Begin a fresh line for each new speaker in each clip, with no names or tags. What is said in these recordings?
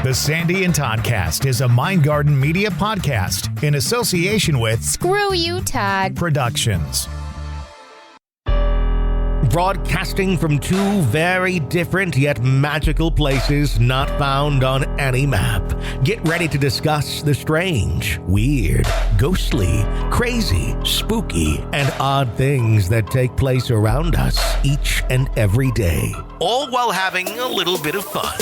The Sandy and Toddcast is a Mindgarden Media podcast in association with
Screw You, Todd
Productions.
Broadcasting from two very different yet magical places not found on any map. Get ready to discuss the strange, weird, ghostly, crazy, spooky, and odd things that take place around us each and every day. All while having a little bit of fun.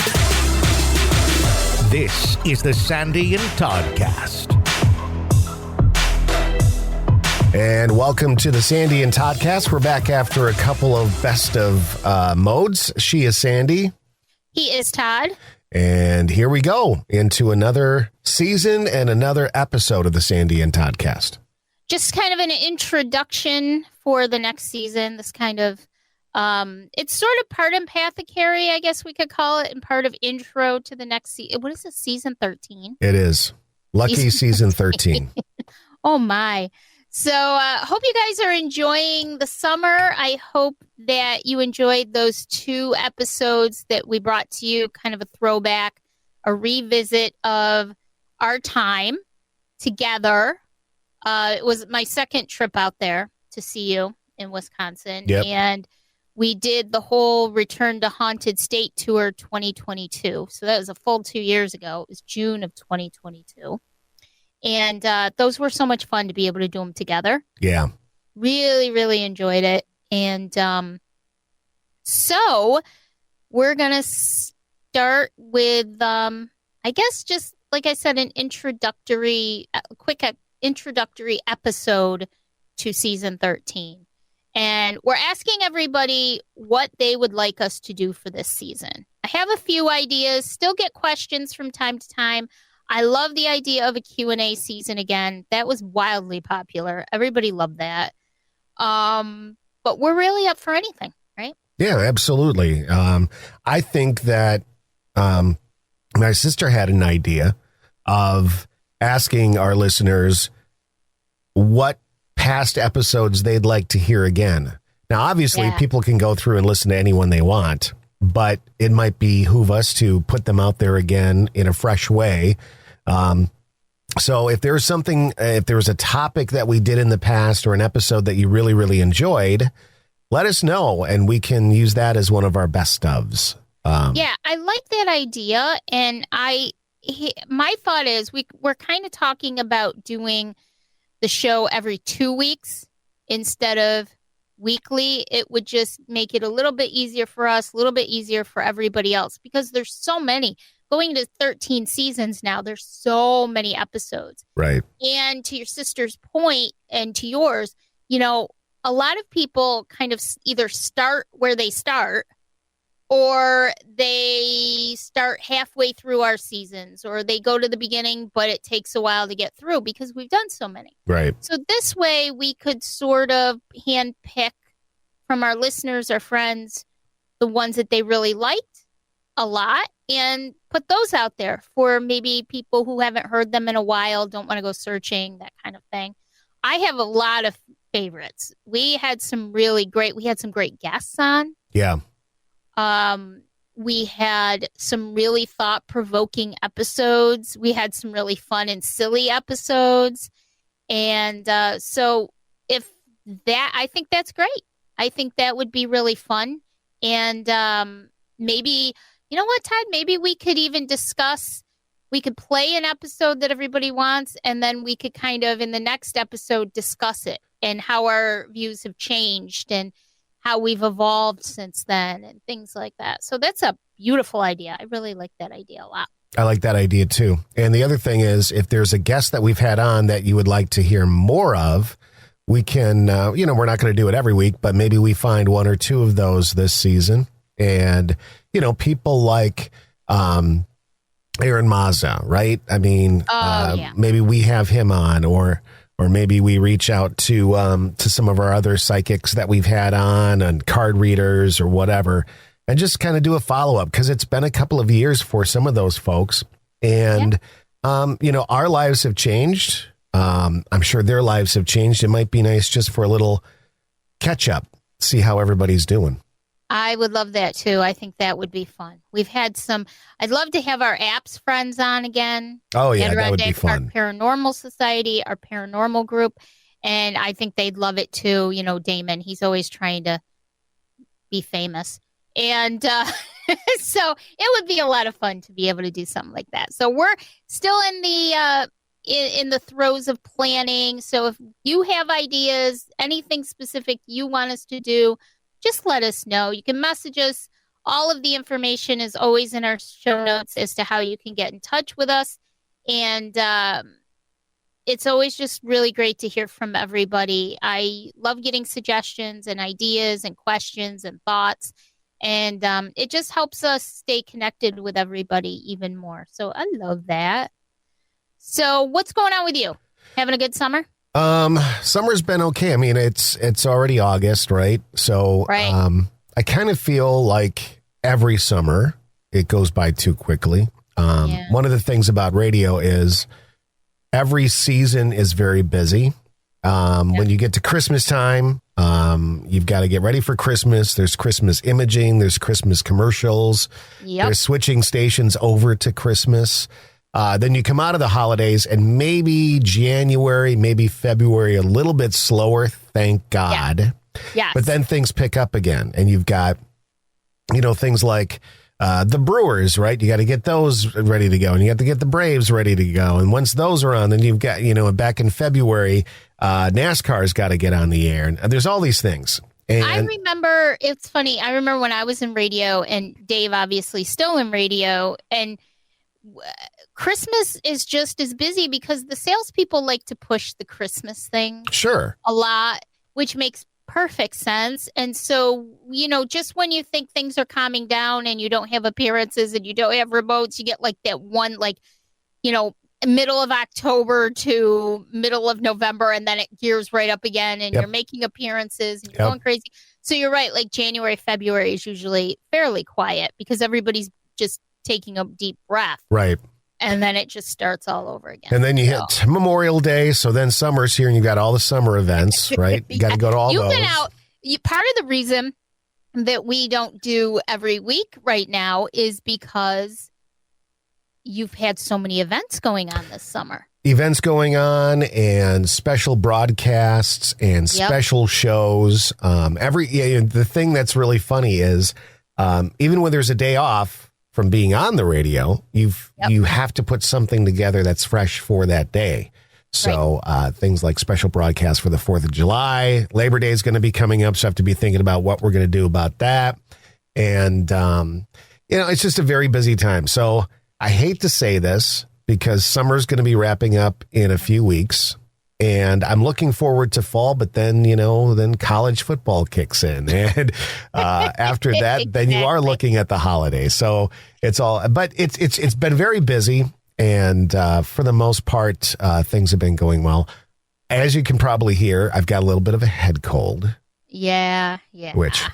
This is the Sandy and Toddcast.
And welcome to the Sandy and Toddcast. We're back after a couple of best of modes. She is Sandy.
He is Todd.
And here we go into another season and another episode of the Sandy and Toddcast.
Just kind of an introduction for the next season. This kind of, it's sort of part EMPATHECARY, I guess we could call it, and part of intro to the next season. What is it, season 13?
It is. Lucky season 13.
Oh, my. So hope you guys are enjoying the summer. I hope that you enjoyed those two episodes that we brought to you, kind of a throwback, a revisit of our time together. It was my second trip out there to see you in Wisconsin.
Yep.
And we did the whole Return to Haunted State Tour 2022. So that was a full 2 years ago. It was June of 2022. And those were so much fun to be able to do them together.
Yeah.
Really, really enjoyed it. And so we're going to start with, I guess, just like I said, a quick introductory episode to season 13. And we're asking everybody what they would like us to do for this season. I have a few ideas, still get questions from time to time. I love the idea of a Q&A season again. That was wildly popular. Everybody loved that. But we're really up for anything, right?
Yeah, absolutely. I think that my sister had an idea of asking our listeners what past episodes they'd like to hear again. Now, obviously, people can go through and listen to anyone they want, but it might behoove us to put them out there again in a fresh way. So if there's if there was a topic that we did in the past or an episode that you really, really enjoyed, let us know and we can use that as one of our best ofs.
Yeah, I like that idea. And my thought is we're kind of talking about doing the show every 2 weeks instead of weekly. It would just make it a little bit easier for us, a little bit easier for everybody else, because there's so many. Going to 13 seasons now, there's so many episodes.
Right.
And to your sister's point and to yours, a lot of people kind of either start where they start or they start halfway through our seasons, or they go to the beginning, but it takes a while to get through because we've done so many.
Right.
So this way we could sort of handpick from our listeners, our friends, the ones that they really liked a lot, and put those out there for maybe people who haven't heard them in a while, don't want to go searching, that kind of thing. I have a lot of favorites. We had some great guests on.
Yeah.
We had some really thought-provoking episodes. We had some really fun and silly episodes. And so I think that's great. I think that would be really fun. And maybe, you know what, Todd? Maybe we could even we could play an episode that everybody wants, and then we could kind of, in the next episode, discuss it and how our views have changed and how we've evolved since then and things like that. So that's a beautiful idea. I really like that idea a lot.
I like that idea too. And the other thing is, if there's a guest that we've had on that you would like to hear more of, we can, we're not going to do it every week, but maybe we find one or two of those this season. And, people like Aaron Mazza, right? I mean, maybe we have him on, or maybe we reach out to some of our other psychics that we've had on and card readers or whatever, and just kind of do a follow-up, because it's been a couple of years for some of those folks. And, our lives have changed. I'm sure their lives have changed. It might be nice just for a little catch-up, see how everybody's doing.
I would love that too. I think that would be fun. I'd love to have our apps friends on again.
Oh, yeah, that would be fun.
Our paranormal society, our paranormal group. And I think they'd love it too. You know, Damon, he's always trying to be famous. And so it would be a lot of fun to be able to do something like that. So we're still in the throes of planning. So if you have ideas, anything specific you want us to do, just let us know. You can message us. All of the information is always in our show notes as to how you can get in touch with us. And it's always just really great to hear from everybody. I love getting suggestions and ideas and questions and thoughts. And it just helps us stay connected with everybody even more. So I love that. So what's going on with you? Having a good summer?
Summer's been okay. I mean, it's already August, right? So
right.
I kind of feel like every summer it goes by too quickly. One of the things about radio is every season is very busy. When you get to Christmas time, you've got to get ready for Christmas. There's Christmas imaging. There's Christmas commercials.
Yep.
There's switching stations over to Christmas. Then you come out of the holidays and maybe January, maybe February, a little bit slower, thank God.
Yeah. Yes.
But then things pick up again and you've got, things like the Brewers, right? You got to get those ready to go and you have to get the Braves ready to go. And once those are on, then you've got, back in February, NASCAR's got to get on the air. And there's all these things. And
I remember, it's funny. I remember when I was in radio and Dave obviously still in radio, and Christmas is just as busy because the salespeople like to push the Christmas thing
sure
a lot, which makes perfect sense. And so, just when you think things are calming down and you don't have appearances and you don't have remotes, you get like that one, middle of October to middle of November, and then it gears right up again and you're making appearances and you're going crazy. So you're right. Like January, February is usually fairly quiet because everybody's just taking a deep breath.
Right.
And then it just starts all over again.
And then you hit Memorial Day. So then summer's here and you got all the summer events, right? You got to go to all those.
You've been out. Part of the reason that we don't do every week right now is because you've had so many events going on this summer.
Events going on and special broadcasts and special shows. The thing that's really funny is even when there's a day off from being on the radio, you have to put something together that's fresh for that day. So things like special broadcasts for the 4th of July, Labor Day is going to be coming up. So I have to be thinking about what we're going to do about that. And, it's just a very busy time. So I hate to say this because summer's going to be wrapping up in a few weeks. And I'm looking forward to fall, but then, then college football kicks in. And after that, then you are looking at the holidays. So but it's been very busy. And for the most part, things have been going well. As you can probably hear, I've got a little bit of a head cold.
Yeah.
Which,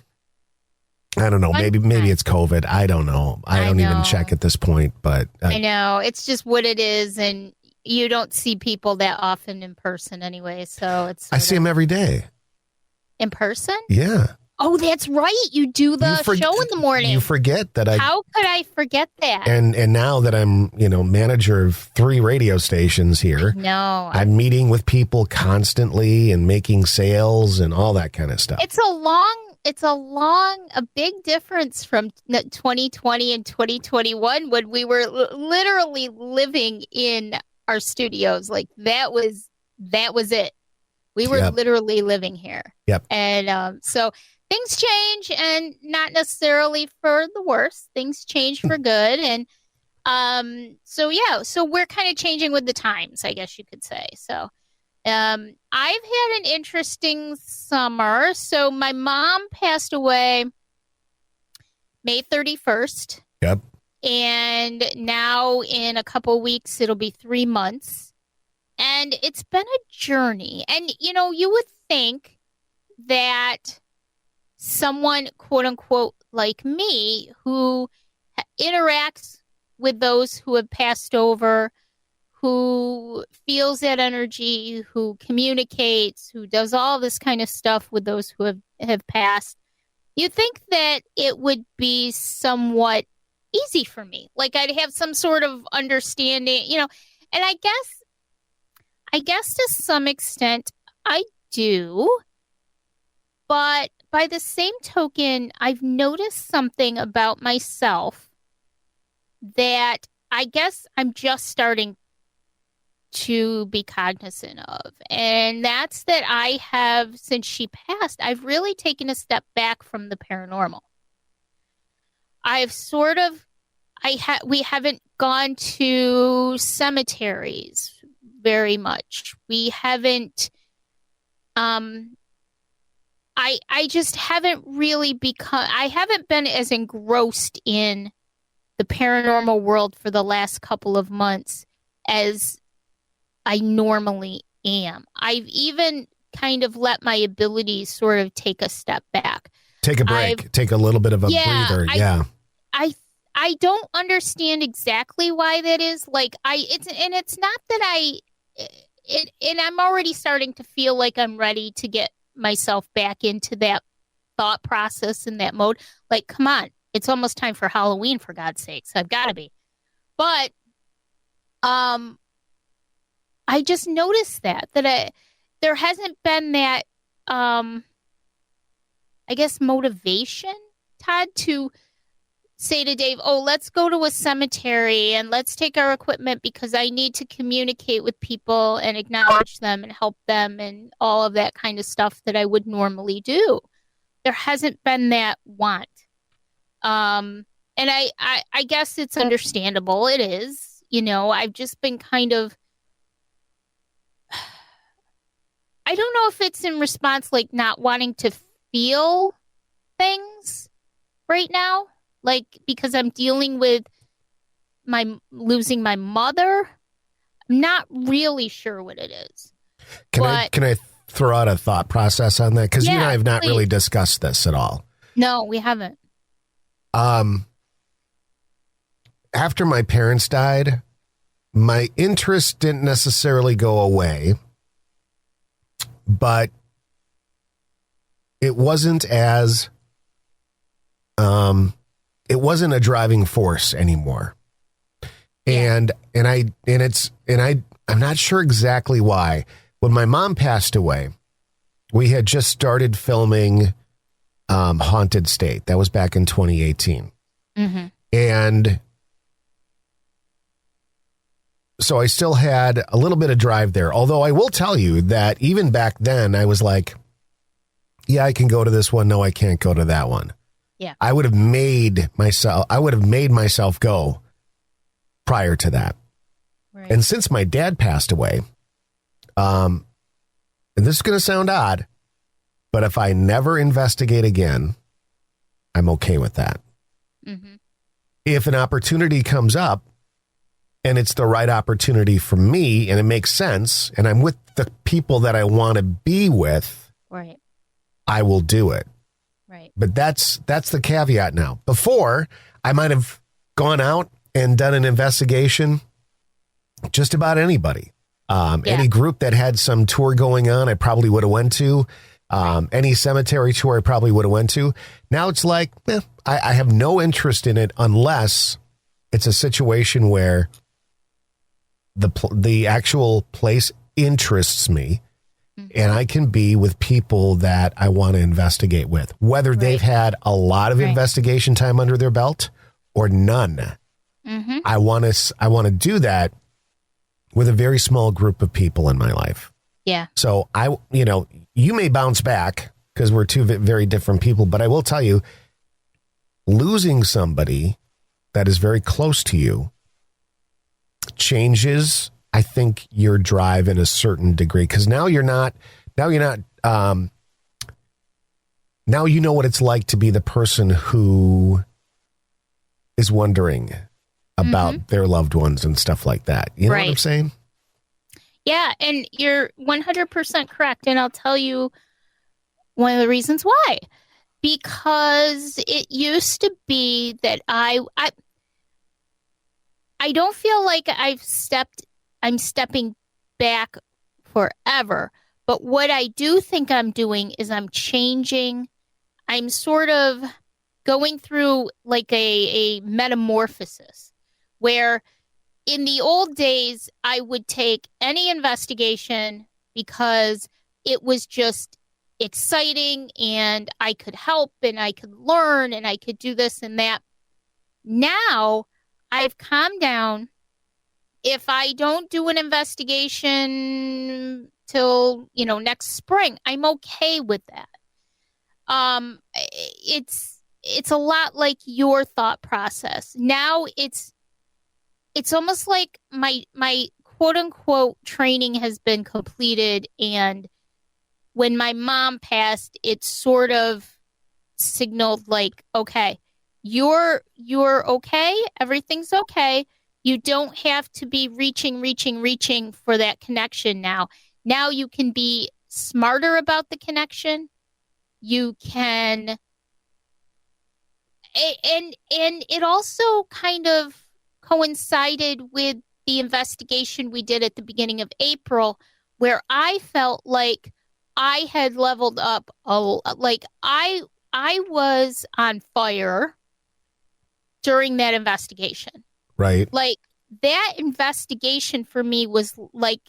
I don't know, maybe it's COVID. I don't know. I don't even check at this point, but
I know it's just what it is. And you don't see people that often in person anyway. So I
see them every day.
In person?
Yeah.
Oh, that's right. You do the show in the morning.
You forget that
How could I forget that?
And now that I'm, manager of 3 radio stations here.
No.
I'm meeting with people constantly and making sales and all that kind of stuff.
It's a big difference from 2020 and 2021 when we were literally living in our studios. Like that was it. We were literally living here. Yep. And so things change, and not necessarily for the worse. Things change for good. And so we're kind of changing with the times, I guess you could say. So I've had an interesting summer. So my mom passed away May 31st.
Yep.
And now in a couple weeks, it'll be 3 months. And it's been a journey. And, you would think that someone, quote unquote, like me, who interacts with those who have passed over, who feels that energy, who communicates, who does all this kind of stuff with those who have passed, You'd think that it would be somewhat easy for me. Like I'd have some sort of understanding, and I guess to some extent I do. But by the same token, I've noticed something about myself that I guess I'm just starting to be cognizant of. And that's that I have, since she passed, I've really taken a step back from the paranormal. I've sort of, we haven't gone to cemeteries very much. We haven't, I just haven't really I haven't been as engrossed in the paranormal world for the last couple of months as I normally am. I've even kind of let my abilities sort of take a step back.
Take a break. Take a little bit of a breather.
I don't understand exactly why that is. Like it's not that and I'm already starting to feel like I'm ready to get myself back into that thought process and that mode. Like, come on, it's almost time for Halloween, for God's sakes. I've got to be. But I just noticed that there hasn't been that I guess motivation, Todd, to say to Dave, oh, let's go to a cemetery and let's take our equipment because I need to communicate with people and acknowledge them and help them and all of that kind of stuff that I would normally do. There hasn't been that want. And I guess it's understandable. It is. I've just been kind of, I don't know if it's in response, like not wanting to feel things right now. Like, because I'm dealing with losing my mother. I'm not really sure what it is.
Can I throw out a thought process on that? Because you and I have not really discussed this at all.
No, we haven't.
After my parents died, my interest didn't necessarily go away, but it wasn't as it wasn't a driving force anymore. And I'm not sure exactly why. When my mom passed away, we had just started filming Haunted State. That was back in 2018.
Mm-hmm.
And so I still had a little bit of drive there. Although I will tell you that even back then I was like, yeah, I can go to this one. No, I can't go to that one.
Yeah.
I would have made myself go prior to that.
Right.
And since my dad passed away, and this is going to sound odd, but if I never investigate again, I'm okay with that.
Mm-hmm.
If an opportunity comes up and it's the right opportunity for me and it makes sense and I'm with the people that I want to be with,
right,
I will do it.
Right.
But that's the caveat now. Before, I might have gone out and done an investigation, just about anybody. Any group that had some tour going on, I probably would have went to. Any cemetery tour, I probably would have went to. Now it's like, I have no interest in it unless it's a situation where the actual place interests me. And I can be with people that I want to investigate with, whether they've had a lot of investigation time under their belt or none.
Mm-hmm.
I want to do that with a very small group of people in my life.
Yeah.
So you may bounce back because we're two very different people, but I will tell you, losing somebody that is very close to you changes, I think, your drive in a certain degree, because now you know what it's like to be the person who is wondering about their loved ones and stuff like that. You know what I'm saying?
Yeah, and you're 100% correct. And I'll tell you one of the reasons why. Because it used to be that I don't feel like I'm stepping back forever. But what I do think I'm doing is I'm changing. I'm sort of going through like a metamorphosis where in the old days, I would take any investigation because it was just exciting and I could help and I could learn and I could do this and that. Now I've calmed down. If I don't do an investigation till, next spring, I'm okay with that. It's a lot like your thought process. Now it's almost like my quote unquote training has been completed, and when my mom passed, it sort of signaled like, okay, you're okay, everything's okay. You don't have to be reaching for that connection now. Now you can be smarter about the connection. You can, and it also kind of coincided with the investigation we did at the beginning of April, where I felt like I had leveled up. Like I was on fire during that investigation.
Right.
Like that investigation for me was like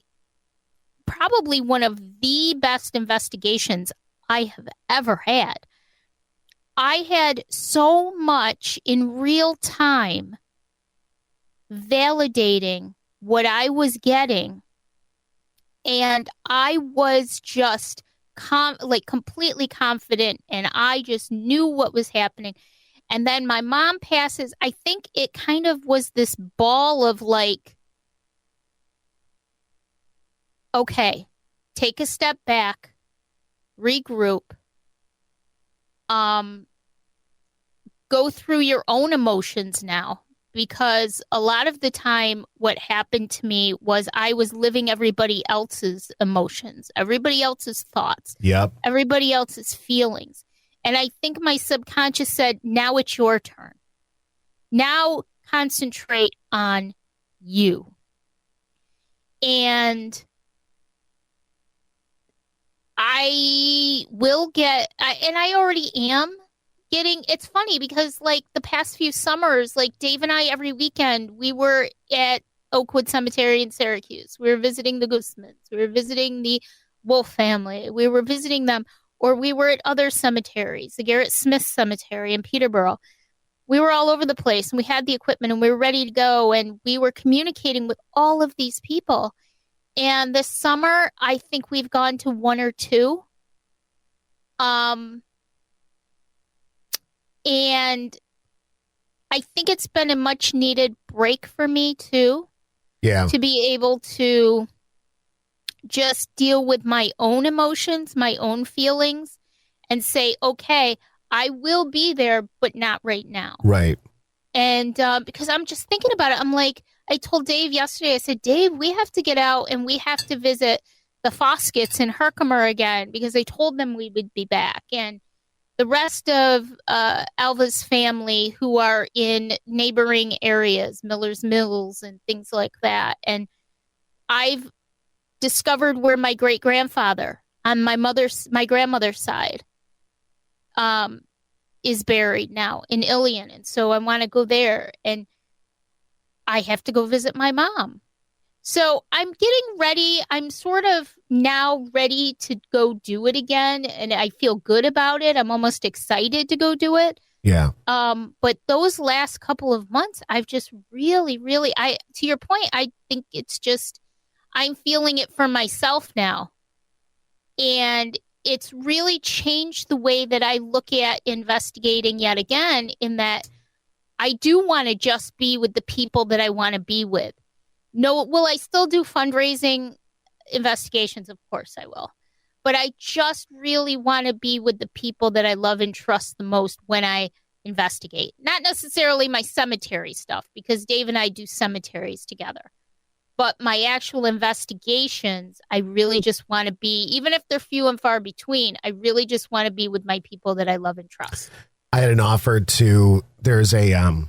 probably one of the best investigations I have ever had. I had so much in real time validating what I was getting, and I was just completely confident, and I just knew what was happening. And then my mom passes. I think it kind of was this ball of like, okay, take a step back, regroup, go through your own emotions now. Because a lot of the time what happened to me was I was living everybody else's emotions, everybody else's thoughts, everybody else's feelings. And I think my subconscious said, now it's your turn. Now concentrate on you. And I will get, and I already am getting, it's funny because like the past few summers, like Dave and I, every weekend, we were at Oakwood Cemetery in Syracuse. We were visiting the Goosemans. We were visiting the Wolf family. We were visiting them. Or we were at other cemeteries, the Garrett Smith Cemetery in Peterborough. We were all over the place and we had the equipment and we were ready to go. And we were communicating with all of these people. And this summer, I think we've gone to one or two. And I think it's been a much needed break for me too.
Yeah.
To be able to just deal with my own emotions, my own feelings, and say, okay, I will be there, but not right now.
Right.
And because I'm just thinking about it, I'm like, I told Dave yesterday, I said, Dave, we have to get out and we have to visit the Fosketts in Herkimer again, because I told them we would be back. And the rest of Alva's family who are in neighboring areas, Miller's Mills and things like that. And I've discovered where my great-grandfather on my grandmother's side is buried now in Ilion. And so I want to go there, and I have to go visit my mom. So I'm getting ready. I'm sort of now ready to go do it again, and I feel good about it. I'm almost excited to go do it.
Yeah.
But those last couple of months, I've just really, to your point, I think it's just, I'm feeling it for myself now. And it's really changed the way that I look at investigating yet again, in that I do want to just be with the people that I want to be with. No, will I still do fundraising investigations? Of course I will. But I just really want to be with the people that I love and trust the most when I investigate. Not necessarily my cemetery stuff, because Dave and I do cemeteries together. But my actual investigations, I really just want to be, even if they're few and far between, I really just want to be with my people that I love and trust.
I had an offer to, there's a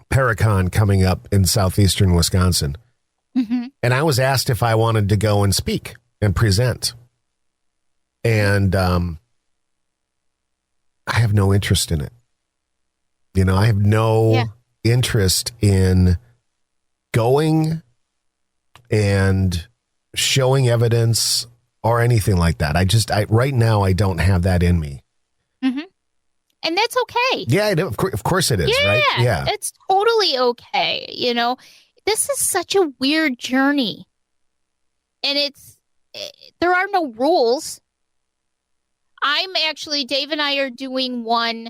Paracon coming up in southeastern Wisconsin.
Mm-hmm.
And I was asked if I wanted to go and speak and present. And I have no interest in it. You know, I have no interest in going and showing evidence or anything like that. Right now, I don't have that in me.
Mm-hmm. And that's okay.
Yeah, of course it is, right?
Yeah, it's totally okay. You know, this is such a weird journey. And there are no rules. Dave and I are doing one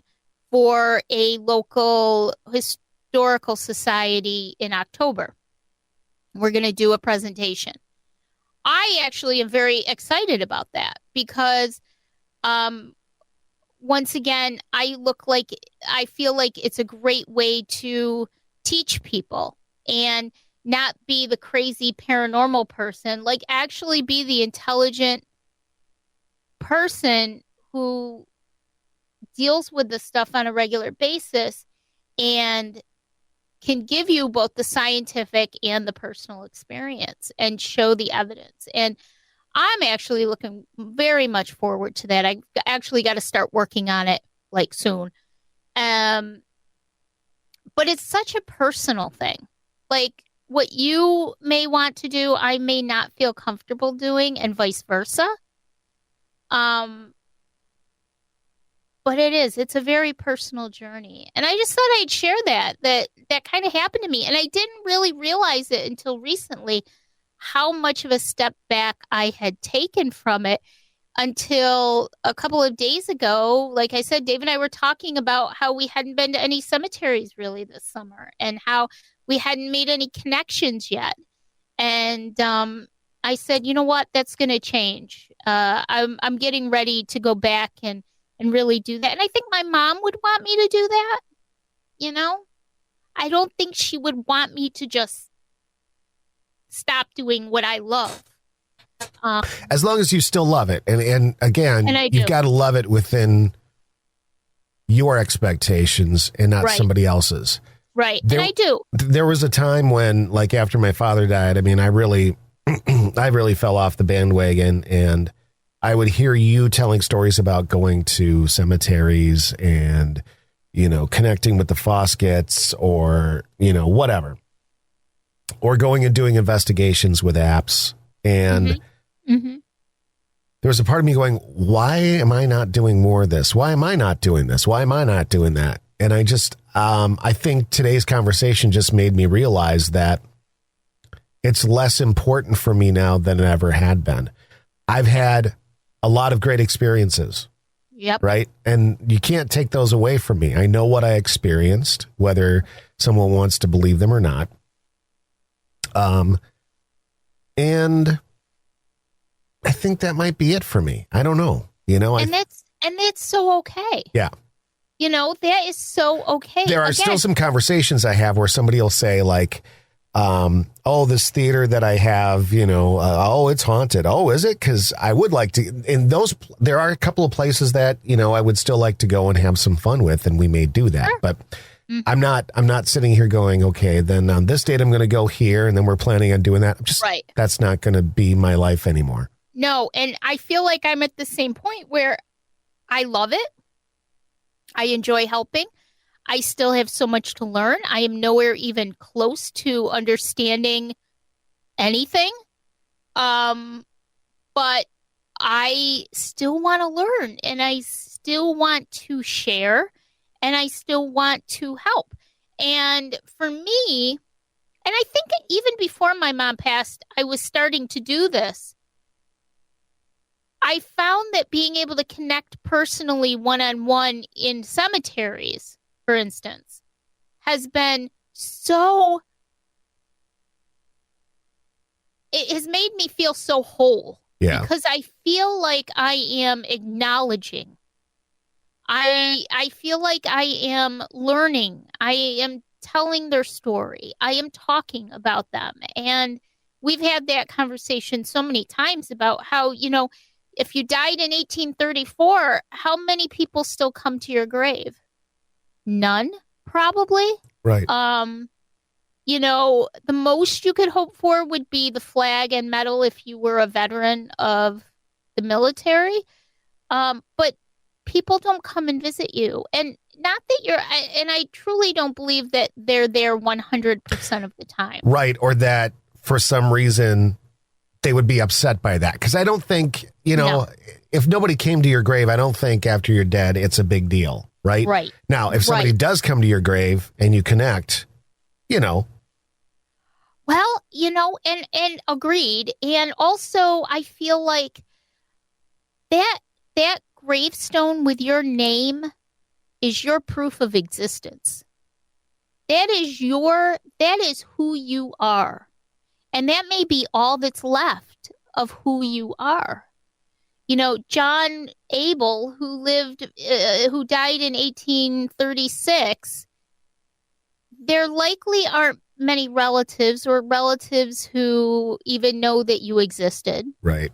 for a local historical society in October. We're going to do a presentation. I actually am very excited about that because, once again, I feel like it's a great way to teach people and not be the crazy paranormal person, like actually be the intelligent person who deals with this stuff on a regular basis and can give you both the scientific and the personal experience and show the evidence. And I'm actually looking very much forward to that. I actually got to start working on it like soon. But it's such a personal thing. Like what you may want to do, I may not feel comfortable doing, and vice versa. But it's a very personal journey. And I just thought I'd share that kind of happened to me. And I didn't really realize it until recently how much of a step back I had taken from it until a couple of days ago. Like I said, Dave and I were talking about how we hadn't been to any cemeteries really this summer and how we hadn't made any connections yet. And I said, you know what, that's going to change. I'm getting ready to go back and really do that. And I think my mom would want me to do that. You know, I don't think she would want me to just stop doing what I love.
As long as you still love it. And again, you've got to love it within your expectations and not somebody else's.
Right. And I do.
There was a time when, like, after my father died, I mean, I really fell off the bandwagon, and I would hear you telling stories about going to cemeteries and, you know, connecting with the Foskets or, you know, whatever, or going and doing investigations with apps. And there was a part of me going, why am I not doing more of this? Why am I not doing this? Why am I not doing that? And I just, I think today's conversation just made me realize that it's less important for me now than it ever had been. I've had a lot of great experiences.
Yep.
Right. And you can't take those away from me. I know what I experienced, whether someone wants to believe them or not. And I think that might be it for me. I don't know. You know,
and that's so okay.
Yeah.
You know, that is so okay.
There are still some conversations I have where somebody will say, like, oh, this theater that I have, you know, oh, it's haunted. Oh, is it? Because I would like to. In those, there are a couple of places that, you know, I would still like to go and have some fun with, and we may do that. Sure. But I'm not sitting here going, okay, then on this date I'm going to go here, and then we're planning on doing that. That's not going to be my life anymore.
No, and I feel like I'm at the same point where I love it. I enjoy helping. I still have so much to learn. I am nowhere even close to understanding anything. But I still want to learn, and I still want to share, and I still want to help. And for me, and I think even before my mom passed, I was starting to do this. I found that being able to connect personally one-on-one in cemeteries, for instance, has been so, it has made me feel so whole.
Yeah.
Because I feel like I am acknowledging. I feel like I am learning. I am telling their story. I am talking about them. And we've had that conversation so many times about how, you know, if you died in 1834, how many people still come to your grave? None, probably.
Right.
You know, the most you could hope for would be the flag and medal if you were a veteran of the military. But people don't come and visit you. And not that and I truly don't believe that they're there 100% of the time.
Right. Or that for some reason they would be upset by that. Because I don't think, if nobody came to your grave, I don't think after you're dead, it's a big deal. Right.
Right.
Now, if somebody does come to your grave and you connect, Well,
and agreed. And also I feel like that gravestone with your name is your proof of existence. That is who you are. And that may be all that's left of who you are. John Abel, who died in 1836, there likely aren't many relatives or relatives who even know that you existed.
Right.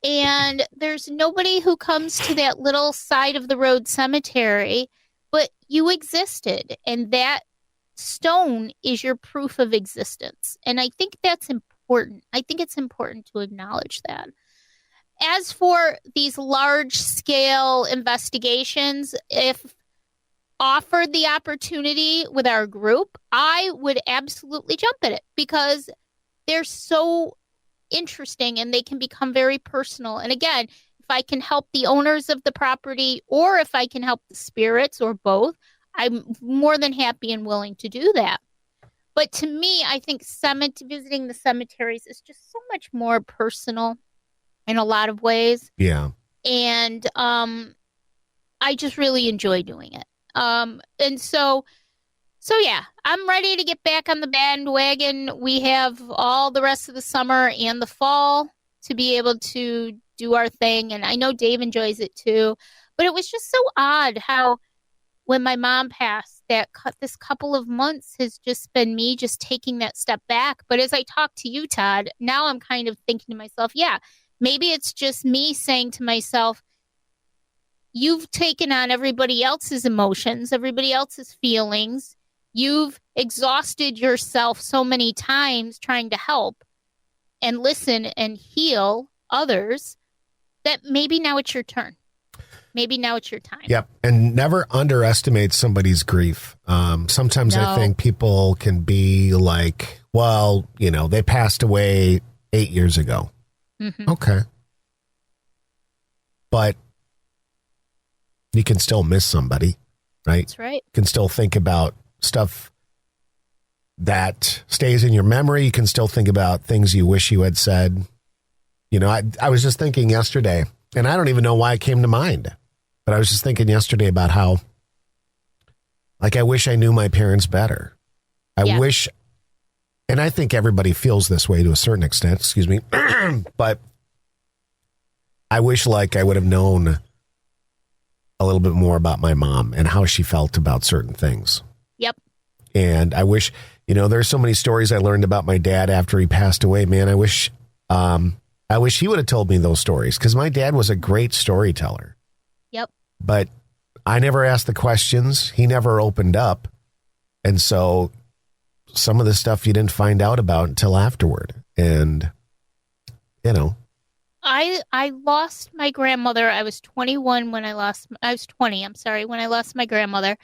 And there's nobody who comes to that little side of the road cemetery, but you existed. And that stone is your proof of existence. And I think that's important. I think it's important to acknowledge that. As for these large-scale investigations, if offered the opportunity with our group, I would absolutely jump at it because they're so interesting and they can become very personal. And again, if I can help the owners of the property or if I can help the spirits or both, I'm more than happy and willing to do that. But to me, I think visiting the cemeteries is just so much more personal in a lot of ways.
Yeah.
And I just really enjoy doing it. And so yeah, I'm ready to get back on the bandwagon. We have all the rest of the summer and the fall to be able to do our thing. And I know Dave enjoys it too. But it was just so odd how when my mom passed, this couple of months has just been me just taking that step back. But as I talk to you, Todd, now I'm kind of thinking to myself, yeah, maybe it's just me saying to myself, you've taken on everybody else's emotions, everybody else's feelings. You've exhausted yourself so many times trying to help and listen and heal others that maybe now it's your turn. Maybe now it's your time.
Yep. And never underestimate somebody's grief. Sometimes I think people can be like, well, they passed away 8 years ago. Mm-hmm. Okay. But you can still miss somebody, right?
That's right.
You can still think about stuff that stays in your memory. You can still think about things you wish you had said. I was just thinking yesterday, and I don't even know why it came to mind, but I was just thinking yesterday about how, I wish I knew my parents better. I wish, and I think everybody feels this way to a certain extent, excuse me, but I wish I would have known a little bit more about my mom and how she felt about certain things.
Yep.
And I wish, there's so many stories I learned about my dad after he passed away, man. I wish he would have told me those stories because my dad was a great storyteller.
Yep.
But I never asked the questions. He never opened up. And so some of the stuff you didn't find out about until afterward. And,
I lost my grandmother. I was 21 when I was 20, when I lost my grandmother.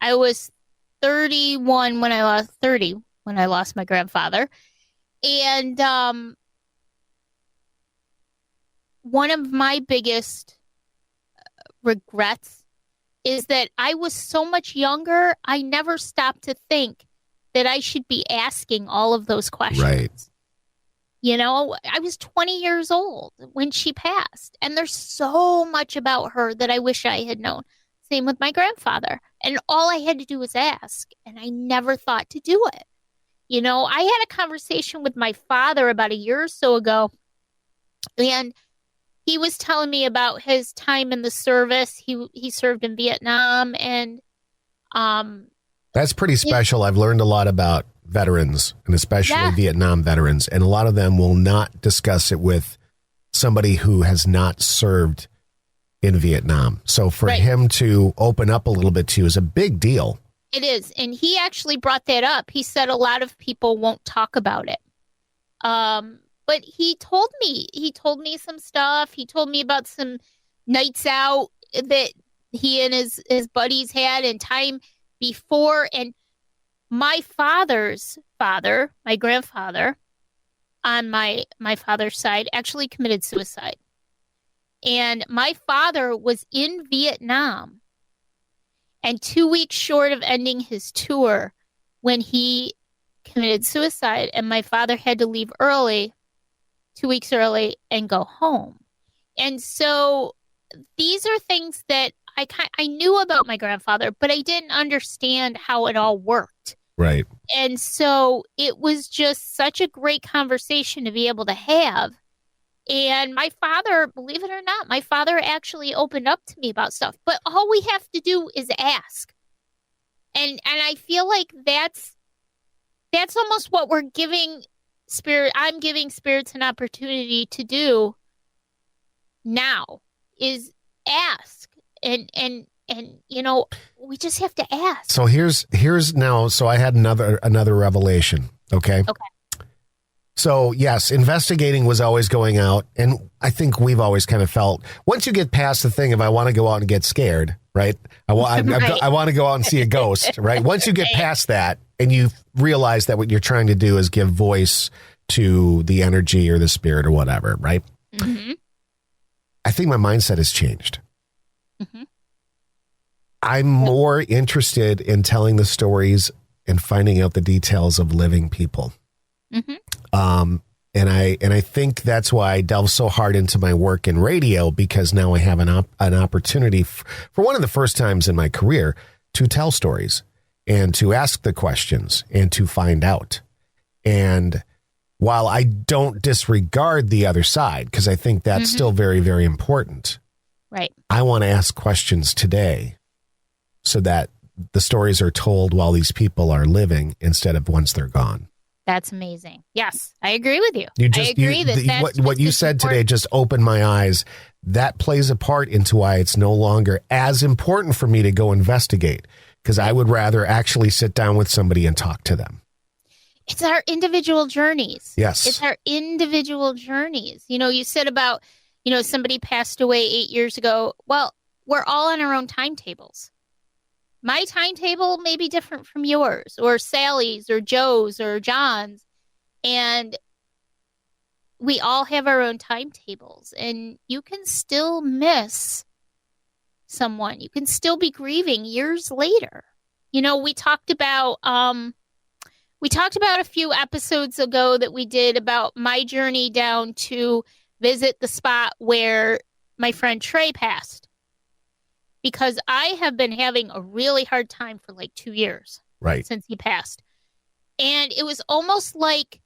I was 30 when I lost my grandfather. And one of my biggest regrets is that I was so much younger, I never stopped to think that I should be asking all of those questions.
Right.
I was 20 years old when she passed, and there's so much about her that I wish I had known. Same with my grandfather. And all I had to do was ask, and I never thought to do it. I had a conversation with my father about a year or so ago, and he was telling me about his time in the service. He served in Vietnam, and
that's pretty special. I've learned a lot about veterans, and especially Vietnam veterans, and a lot of them will not discuss it with somebody who has not served in Vietnam. So for him to open up a little bit to you is a big deal.
It is. And he actually brought that up. He said a lot of people won't talk about it. But he told me some stuff. He told me about some nights out that he and his buddies had in time before. And my father's father, my grandfather, on my father's side, actually committed suicide. And my father was in Vietnam and 2 weeks short of ending his tour when he committed suicide. And my father had to leave early, 2 weeks early, and go home. And so these are things that I knew about my grandfather, but I didn't understand how it all worked.
Right.
And so it was just such a great conversation to be able to have. And my father, believe it or not, my father actually opened up to me about stuff. But all we have to do is ask. And I feel like that's almost what we're giving I'm giving spirits an opportunity to do now, is ask. And we just have to ask.
So here's now. So I had another revelation. Okay. So yes, investigating was always going out, and I think we've always kind of felt once you get past the thing of I want to go out and get scared, right? I want to go out and see a ghost, right? Once you get past that, and you realize that what you're trying to do is give voice to the energy or the spirit or whatever, right?
Mm-hmm.
I think my mindset has changed.
Mm-hmm.
I'm more interested in telling the stories and finding out the details of living people.
Mm-hmm.
And I think that's why I delve so hard into my work in radio, because now I have an opportunity for one of the first times in my career to tell stories and to ask the questions and to find out. And while I don't disregard the other side, because I think that's still very, very important.
Right.
I want to ask questions today so that the stories are told while these people are living instead of once they're gone.
That's amazing. Yes, I agree with you.
I agree what you said today just opened my eyes. That plays a part into why it's no longer as important for me to go investigate, because I would rather actually sit down with somebody and talk to them.
It's our individual journeys.
Yes.
It's our individual journeys. You said about, somebody passed away 8 years ago. Well, we're all on our own timetables. My timetable may be different from yours, or Sally's, or Joe's, or John's. And we all have our own timetables. And you can still miss someone. You can still be grieving years later. We talked about a few episodes ago that we did about my journey down to visit the spot where my friend Trey passed. Because I have been having a really hard time for like 2 years.
Right.
Since he passed. And it was almost like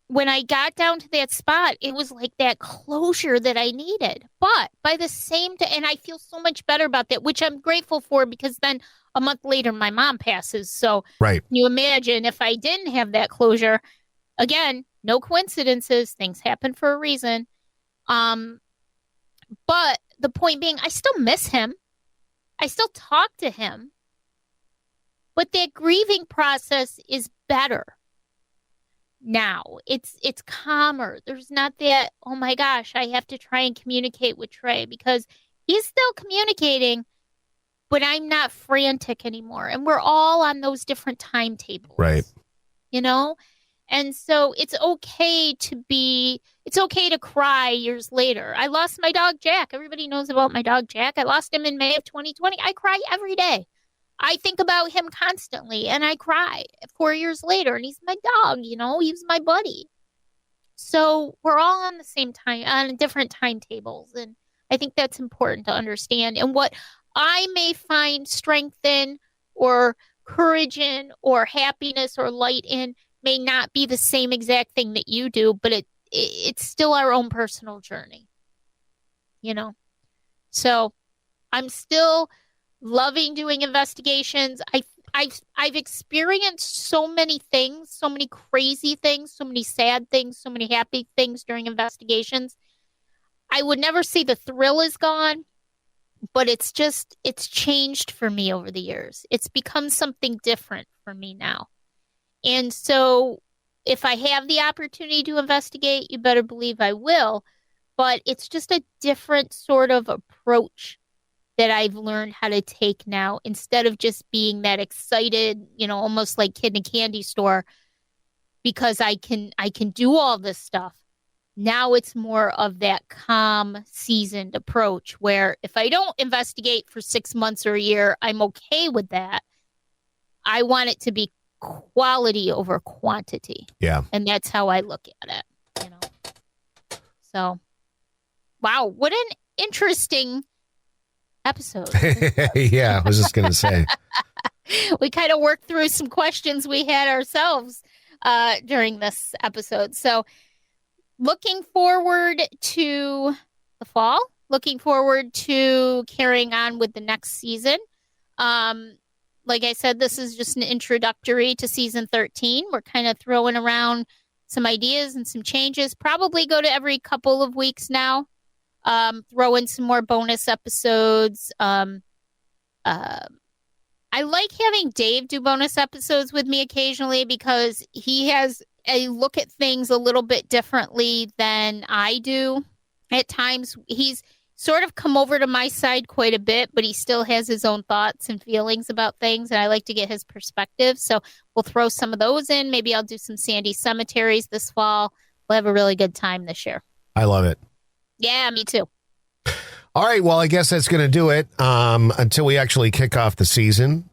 when I got down to that spot, it was like that closure that I needed. But by the same time, and I feel so much better about that, which I'm grateful for, because then a month later, my mom passes. So
right.
Can you imagine if I didn't have that closure? Again, no coincidences. Things happen for a reason. But the point being, I still miss him. I still talk to him. But that grieving process is better now. It's calmer. There's not that, oh my gosh, I have to try and communicate with Trey, because he's still communicating, but I'm not frantic anymore. And we're all on those different timetables.
Right.
And so it's okay to cry years later. I lost my dog, Jack. Everybody knows about my dog, Jack. I lost him in May of 2020. I cry every day. I think about him constantly, and I cry 4 years later, and he's my dog, he was my buddy. So we're all on the same time, on different timetables. And I think that's important to understand. And what I may find strength in, or courage in, or happiness or light in, may not be the same exact thing that you do, but it's still our own personal journey, So I'm still loving doing investigations. I've experienced so many things, so many crazy things, so many sad things, so many happy things during investigations. I would never say the thrill is gone, but it's changed for me over the years. It's become something different for me now. And so if I have the opportunity to investigate, you better believe I will. But it's just a different sort of approach that I've learned how to take now, instead of just being that excited, almost like kid in a candy store, because I can do all this stuff. Now it's more of that calm, seasoned approach where if I don't investigate for 6 months or a year, I'm okay with that. I want it to be quality over quantity.
Yeah.
And that's how I look at it, So, wow, what an interesting episode.
Yeah, I was just going to say.
We kind of worked through some questions we had ourselves during this episode. So, looking forward to the fall, looking forward to carrying on with the next season. Like I said, this is just an introductory to season 13. We're kind of throwing around some ideas and some changes. Probably go to every couple of weeks now. Throw in some more bonus episodes. I like having Dave do bonus episodes with me occasionally because he has a look at things a little bit differently than I do. At times, he's sort of come over to my side quite a bit, but he still has his own thoughts and feelings about things, and I like to get his perspective. So we'll throw some of those in. Maybe I'll do some Sandy Cemeteries this fall. We'll have a really good time this year.
I love it.
Yeah, me too.
All right, well, I guess that's going to do it until we actually kick off the season.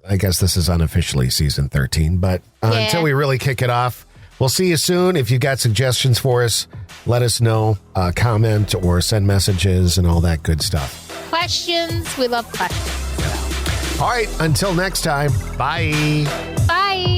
I guess this is unofficially season 13, but until we really kick it off, we'll see you soon. If you've got suggestions for us, let us know, comment or send messages and all that good stuff.
Questions. We love questions.
All right, until next time, bye.
Bye.